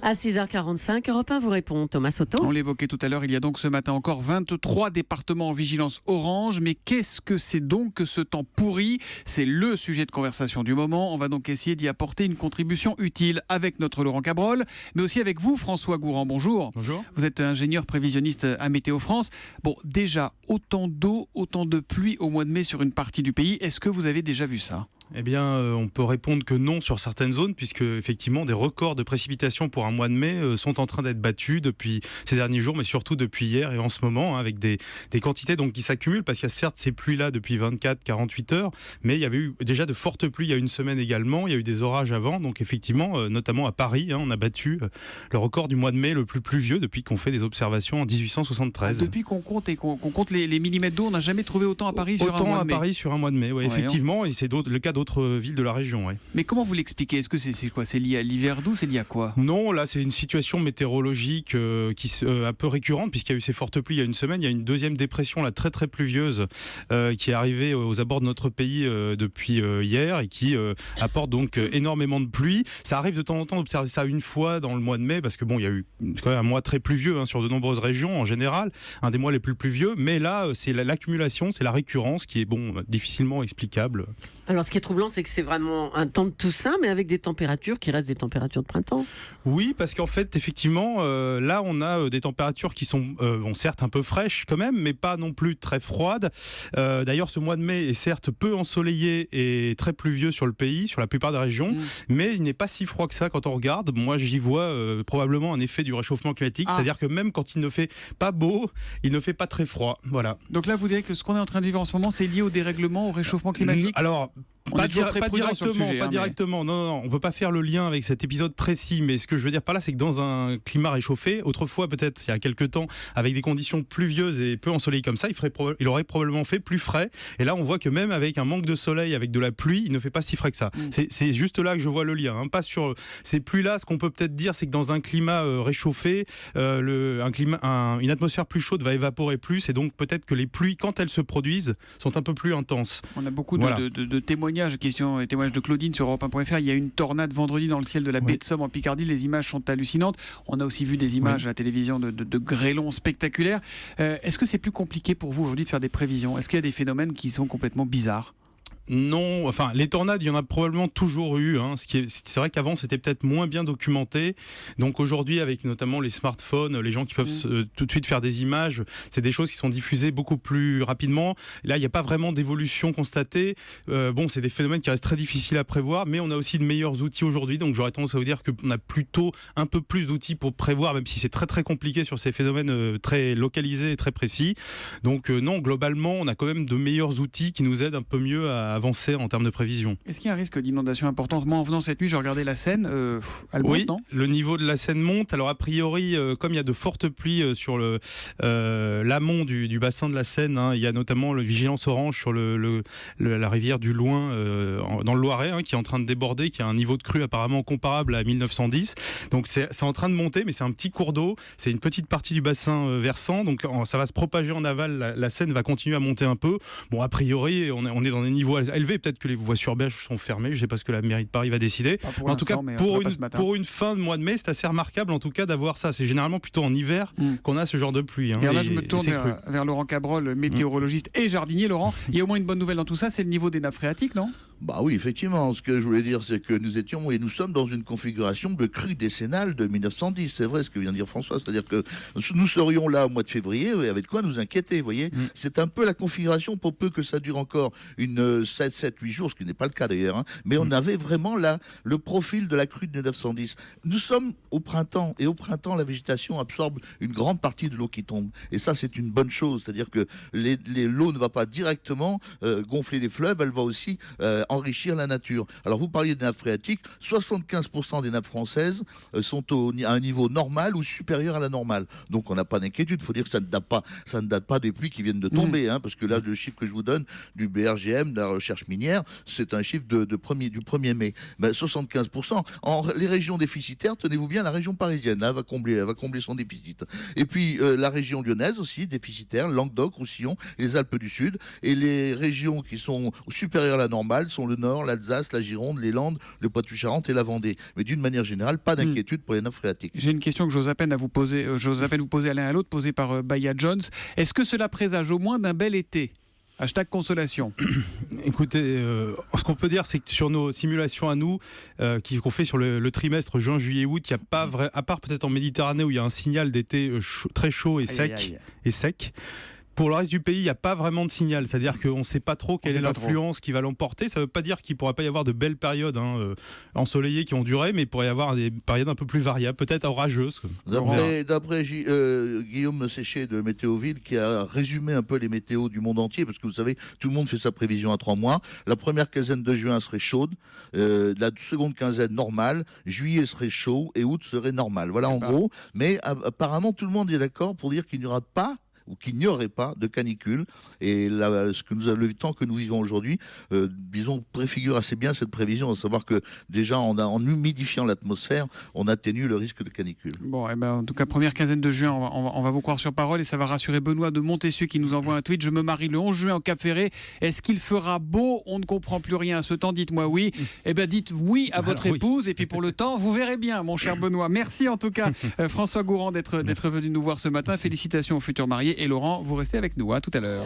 À 6h45, Europe 1 vous répond, Thomas Soto. On l'évoquait tout à l'heure, il y a donc ce matin encore 23 départements en vigilance orange. Mais qu'est-ce que c'est donc que ce temps pourri ? C'est le sujet de conversation du moment. On va donc essayer d'y apporter une contribution utile avec notre Laurent Cabrol, mais aussi avec vous, François Gourand. Bonjour. Bonjour. Vous êtes ingénieur prévisionniste à Météo France. Bon, déjà, autant d'eau, autant de pluie au mois de mai sur une partie du pays. Est-ce que vous avez déjà vu ça ? Eh bien, on peut répondre que non sur certaines zones, puisque effectivement des records de précipitations pour un mois de mai sont en train d'être battus depuis ces derniers jours, mais surtout depuis hier et en ce moment, avec des quantités donc qui s'accumulent, parce qu'il y a certes ces pluies-là depuis 24-48 heures, mais il y avait eu déjà de fortes pluies il y a une semaine également, il y a eu des orages avant, donc effectivement, notamment à Paris, on a battu le record du mois de mai le plus pluvieux depuis qu'on fait des observations en 1873. Depuis qu'on compte et qu'on compte les millimètres d'eau, on n'a jamais trouvé autant à Paris sur un mois de mai. Autant à Paris sur un mois de mai, ouais, effectivement, et c'est le cas d'autres villes de la région. Ouais. Mais comment vous l'expliquez ? Est-ce que c'est quoi ? C'est lié à l'hiver doux ? C'est lié à quoi ? Non, là c'est une situation météorologique un peu récurrente, puisqu'il y a eu ces fortes pluies il y a une semaine. Il y a une deuxième dépression là, très très pluvieuse qui est arrivée aux abords de notre pays depuis hier et qui apporte donc énormément de pluie. Ça arrive de temps en temps d'observer ça une fois dans le mois de mai, parce que bon, il y a eu quand même un mois très pluvieux sur de nombreuses régions en général, un des mois les plus pluvieux, mais là c'est l'accumulation, c'est la récurrence qui est difficilement explicable. Alors ce qui est troublant, c'est que c'est vraiment un temps de Toussaint, mais avec des températures qui restent des températures de printemps. Oui, parce qu'en fait, effectivement, là, on a des températures qui sont, certes un peu fraîches quand même, mais pas non plus très froides. D'ailleurs, ce mois de mai est certes peu ensoleillé et très pluvieux sur le pays, sur la plupart des régions, mais il n'est pas si froid que ça quand on regarde. Moi, j'y vois probablement un effet du réchauffement climatique, c'est-à-dire que même quand il ne fait pas beau, il ne fait pas très froid. Voilà. Donc là, vous direz que ce qu'on est en train de vivre en ce moment, c'est lié au dérèglement, au réchauffement climatique ? Alors, pas directement. Non, on peut pas faire le lien avec cet épisode précis, mais ce que je veux dire par là, c'est que dans un climat réchauffé, autrefois peut-être il y a quelques temps, avec des conditions pluvieuses et peu ensoleillées comme ça, il aurait probablement fait plus frais. Et là, on voit que même avec un manque de soleil, avec de la pluie, il ne fait pas si frais que ça. C'est juste là que je vois le lien, pas sur ces pluies-là. Ce qu'on peut peut-être dire, c'est que dans un climat réchauffé, une atmosphère plus chaude va évaporer plus, et donc peut-être que les pluies, quand elles se produisent, sont un peu plus intenses. On a beaucoup de témoignages. Témoignage de Claudine sur Europe1.fr. Il y a une tornade vendredi dans le ciel de la baie de Somme en Picardie. Les images sont hallucinantes. On a aussi vu des images à la télévision de grêlons spectaculaires. Est-ce que c'est plus compliqué pour vous aujourd'hui de faire des prévisions ? Est-ce qu'il y a des phénomènes qui sont complètement bizarres ? Non, enfin les tornades, il y en a probablement toujours eu. C'est vrai qu'avant c'était peut-être moins bien documenté. Donc aujourd'hui, avec notamment les smartphones, les gens qui peuvent tout de suite faire des images, c'est des choses qui sont diffusées beaucoup plus rapidement. Là, il n'y a pas vraiment d'évolution constatée. C'est des phénomènes qui restent très difficiles à prévoir, mais on a aussi de meilleurs outils aujourd'hui. Donc j'aurais tendance à vous dire qu'on a plutôt un peu plus d'outils pour prévoir, même si c'est très très compliqué sur ces phénomènes très localisés et très précis. Donc non, globalement, on a quand même de meilleurs outils qui nous aident un peu mieux à avancer en termes de prévision. Est-ce qu'il y a un risque d'inondation importante ? Moi, en venant cette nuit, j'ai regardé la Seine. Elle monte, non ? Le niveau de la Seine monte. Alors, a priori, comme il y a de fortes pluies sur l'amont du bassin de la Seine, il y a notamment le vigilance orange sur la rivière du Loing dans le Loiret, qui est en train de déborder, qui a un niveau de crue apparemment comparable à 1910. Donc, c'est en train de monter, mais c'est un petit cours d'eau. C'est une petite partie du bassin versant. Donc, ça va se propager en aval. La Seine va continuer à monter un peu. Bon, a priori, on est dans des niveaux élevés. Peut-être que les voies sur berge sont fermées. Je ne sais pas ce que la mairie de Paris va décider. En tout cas, pour une fin de mois de mai, c'est assez remarquable en tout cas d'avoir ça. C'est généralement plutôt en hiver qu'on a ce genre de pluie. Et là, je me tourne vers Laurent Cabrol, météorologiste et jardinier. Laurent, il y a au moins une bonne nouvelle dans tout ça, c'est le niveau des nappes phréatiques, non ? Bah oui, effectivement. Ce que je voulais dire, c'est que nous étions et nous sommes dans une configuration de crue décennale de 1910. C'est vrai ce que vient de dire François. C'est-à-dire que nous serions là au mois de février et avec quoi nous inquiéter, vous voyez. C'est un peu la configuration, pour peu que ça dure encore une 7-8 jours, ce qui n'est pas le cas d'ailleurs. Mais on avait vraiment là le profil de la crue de 1910. Nous sommes au printemps et au printemps, la végétation absorbe une grande partie de l'eau qui tombe. Et ça, c'est une bonne chose. C'est-à-dire que l'eau ne va pas directement gonfler les fleuves, elle va aussi enrichir la nature. Alors vous parliez des nappes phréatiques, 75% des nappes françaises sont à un niveau normal ou supérieur à la normale. Donc on n'a pas d'inquiétude, il faut dire que ça ne date pas des pluies qui viennent de tomber, parce que là le chiffre que je vous donne du BRGM, de la recherche minière, c'est un chiffre du 1er mai. 75%. Les régions déficitaires, tenez-vous bien, la région parisienne là, va combler son déficit. Et puis la région lyonnaise aussi, déficitaire, Languedoc, Roussillon, les Alpes du Sud, et les régions qui sont supérieures à la normale, sont le Nord, l'Alsace, la Gironde, les Landes, le Poitou-Charentes et la Vendée. Mais d'une manière générale, pas d'inquiétude pour les nappes phréatiques. J'ai une question que j'ose à peine vous poser à l'un à l'autre, posée par Baya Jones. Est-ce que cela présage au moins d'un bel été ? #consolation. Écoutez, ce qu'on peut dire, c'est que sur nos simulations à nous, qu'on fait sur le trimestre juin, juillet, août, il n'y a pas à part peut-être en Méditerranée où il y a un signal d'été très chaud et sec. Pour le reste du pays, il n'y a pas vraiment de signal. C'est-à-dire qu'on ne sait pas trop quelle est l'influence qui va l'emporter. Ça ne veut pas dire qu'il ne pourrait pas y avoir de belles périodes ensoleillées qui ont duré, mais il pourrait y avoir des périodes un peu plus variables, peut-être orageuses. D'après Guillaume Séché de Météoville, qui a résumé un peu les météos du monde entier, parce que vous savez, tout le monde fait sa prévision à 3 mois. La première quinzaine de juin serait chaude, la seconde quinzaine normale, juillet serait chaud et août serait normal. Voilà en gros. Mais apparemment, tout le monde est d'accord pour dire qu'il n'y aura pas ou qu'il n'y aurait pas de canicule. Et là, le temps que nous vivons aujourd'hui, disons, préfigure assez bien cette prévision, à savoir que déjà, en humidifiant l'atmosphère, on atténue le risque de canicule. Bon, en tout cas, première quinzaine de juin, on va vous croire sur parole et ça va rassurer Benoît de Montessu qui nous envoie un tweet. Je me marie le 11 juin au Cap-Ferré. Est-ce qu'il fera beau ? On ne comprend plus rien à ce temps. Dites-moi oui. Dites oui à votre épouse. Et puis pour le temps, vous verrez bien, mon cher Benoît. Merci en tout cas, François Gourand, d'être venu nous voir ce matin. Félicitations aux futurs mariés. Et Laurent, vous restez avec nous. À tout à l'heure.